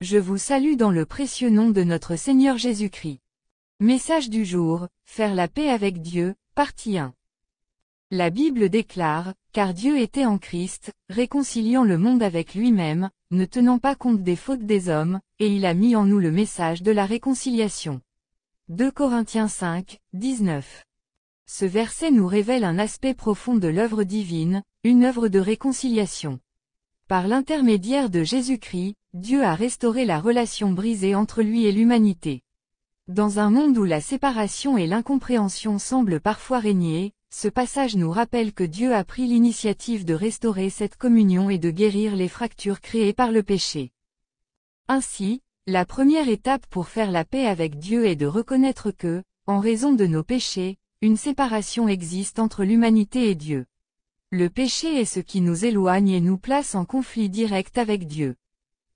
Je vous salue dans le précieux nom de notre Seigneur Jésus-Christ. Message du jour, faire la paix avec Dieu, partie 1. La Bible déclare, car Dieu était en Christ, réconciliant le monde avec lui-même, ne tenant pas compte des fautes des hommes, et il a mis en nous le message de la réconciliation. 2 Corinthiens 5, 19. Ce verset nous révèle un aspect profond de l'œuvre divine, une œuvre de réconciliation. Par l'intermédiaire de Jésus-Christ, Dieu a restauré la relation brisée entre lui et l'humanité. Dans un monde où la séparation et l'incompréhension semblent parfois régner, ce passage nous rappelle que Dieu a pris l'initiative de restaurer cette communion et de guérir les fractures créées par le péché. Ainsi, la première étape pour faire la paix avec Dieu est de reconnaître que, en raison de nos péchés, une séparation existe entre l'humanité et Dieu. Le péché est ce qui nous éloigne et nous place en conflit direct avec Dieu.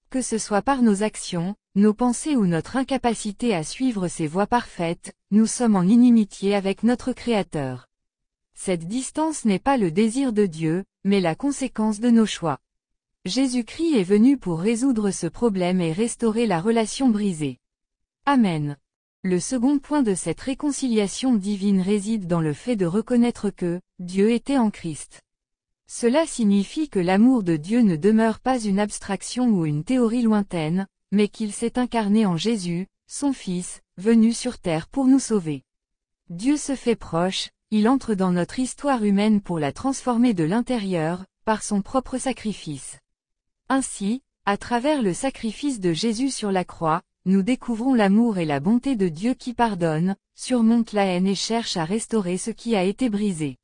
Que ce soit par nos actions, nos pensées ou notre incapacité à suivre ses voies parfaites, nous sommes en inimitié avec notre Créateur. Cette distance n'est pas le désir de Dieu, mais la conséquence de nos choix. Jésus-Christ est venu pour résoudre ce problème et restaurer la relation brisée. Amen. Le second point de cette réconciliation divine réside dans le fait de reconnaître que Dieu était en Christ. Cela signifie que l'amour de Dieu ne demeure pas une abstraction ou une théorie lointaine, mais qu'il s'est incarné en Jésus, son Fils, venu sur terre pour nous sauver. Dieu se fait proche, il entre dans notre histoire humaine pour la transformer de l'intérieur, par son propre sacrifice. Ainsi, à travers le sacrifice de Jésus sur la croix, nous découvrons l'amour et la bonté de Dieu qui pardonne, surmonte la haine et cherche à restaurer ce qui a été brisé.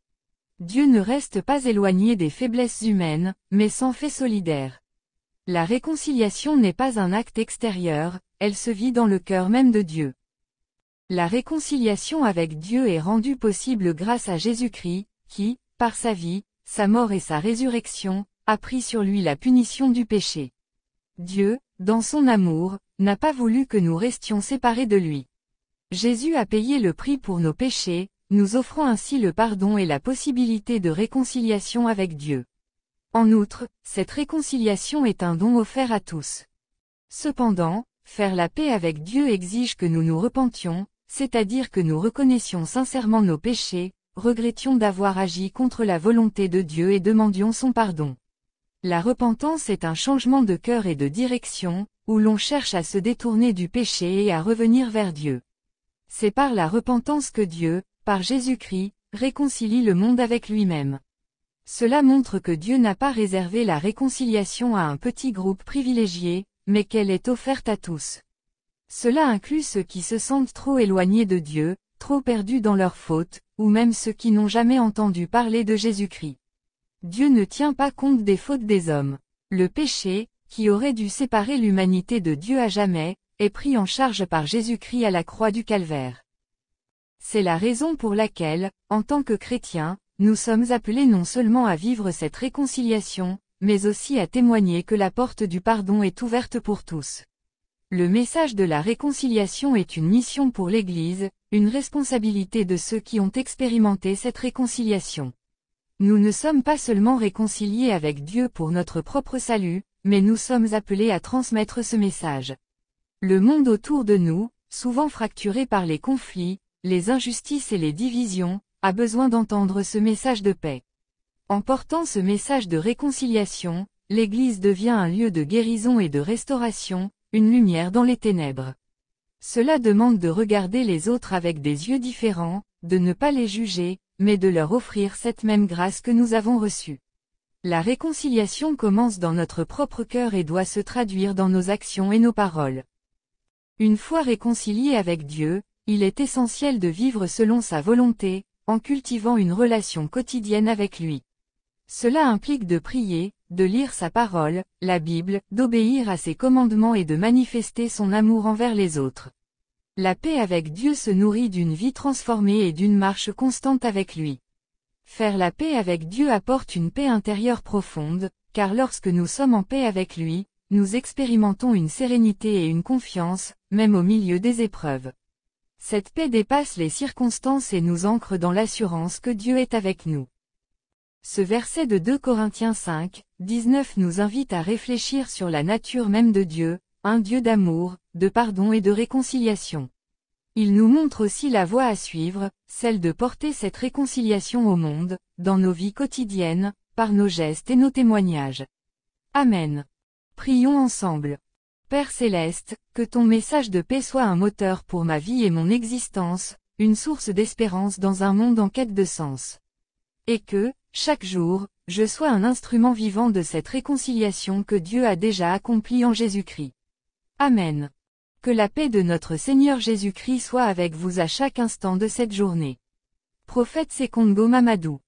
Dieu ne reste pas éloigné des faiblesses humaines, mais s'en fait solidaire. La réconciliation n'est pas un acte extérieur, elle se vit dans le cœur même de Dieu. La réconciliation avec Dieu est rendue possible grâce à Jésus-Christ, qui, par sa vie, sa mort et sa résurrection, a pris sur lui la punition du péché. Dieu, dans son amour, n'a pas voulu que nous restions séparés de lui. Jésus a payé le prix pour nos péchés, nous offrant ainsi le pardon et la possibilité de réconciliation avec Dieu. En outre, cette réconciliation est un don offert à tous. Cependant, faire la paix avec Dieu exige que nous nous repentions, c'est-à-dire que nous reconnaissions sincèrement nos péchés, regrettions d'avoir agi contre la volonté de Dieu et demandions son pardon. La repentance est un changement de cœur et de direction, où l'on cherche à se détourner du péché et à revenir vers Dieu. C'est par la repentance que Dieu, par Jésus-Christ, réconcilie le monde avec lui-même. Cela montre que Dieu n'a pas réservé la réconciliation à un petit groupe privilégié, mais qu'elle est offerte à tous. Cela inclut ceux qui se sentent trop éloignés de Dieu, trop perdus dans leurs fautes, ou même ceux qui n'ont jamais entendu parler de Jésus-Christ. Dieu ne tient pas compte des fautes des hommes. Le péché, qui aurait dû séparer l'humanité de Dieu à jamais, est pris en charge par Jésus-Christ à la croix du Calvaire. C'est la raison pour laquelle, en tant que chrétiens, nous sommes appelés non seulement à vivre cette réconciliation, mais aussi à témoigner que la porte du pardon est ouverte pour tous. Le message de la réconciliation est une mission pour l'Église, une responsabilité de ceux qui ont expérimenté cette réconciliation. Nous ne sommes pas seulement réconciliés avec Dieu pour notre propre salut, mais nous sommes appelés à transmettre ce message. Le monde autour de nous, souvent fracturé par les conflits, les injustices et les divisions, a besoin d'entendre ce message de paix. En portant ce message de réconciliation, l'Église devient un lieu de guérison et de restauration, une lumière dans les ténèbres. Cela demande de regarder les autres avec des yeux différents, de ne pas les juger, mais de leur offrir cette même grâce que nous avons reçue. La réconciliation commence dans notre propre cœur et doit se traduire dans nos actions et nos paroles. Une fois réconcilié avec Dieu, il est essentiel de vivre selon sa volonté, en cultivant une relation quotidienne avec lui. Cela implique de prier, de lire sa parole, la Bible, d'obéir à ses commandements et de manifester son amour envers les autres. La paix avec Dieu se nourrit d'une vie transformée et d'une marche constante avec lui. Faire la paix avec Dieu apporte une paix intérieure profonde, car lorsque nous sommes en paix avec lui, nous expérimentons une sérénité et une confiance, même au milieu des épreuves. Cette paix dépasse les circonstances et nous ancre dans l'assurance que Dieu est avec nous. Ce verset de 2 Corinthiens 5, 19 nous invite à réfléchir sur la nature même de Dieu, un Dieu d'amour, de pardon et de réconciliation. Il nous montre aussi la voie à suivre, celle de porter cette réconciliation au monde, dans nos vies quotidiennes, par nos gestes et nos témoignages. Amen. Prions ensemble. Père céleste, que ton message de paix soit un moteur pour ma vie et mon existence, une source d'espérance dans un monde en quête de sens. Et que, chaque jour, je sois un instrument vivant de cette réconciliation que Dieu a déjà accomplie en Jésus-Christ. Amen. Que la paix de notre Seigneur Jésus-Christ soit avec vous à chaque instant de cette journée. Prophète Sekongo Mamadou.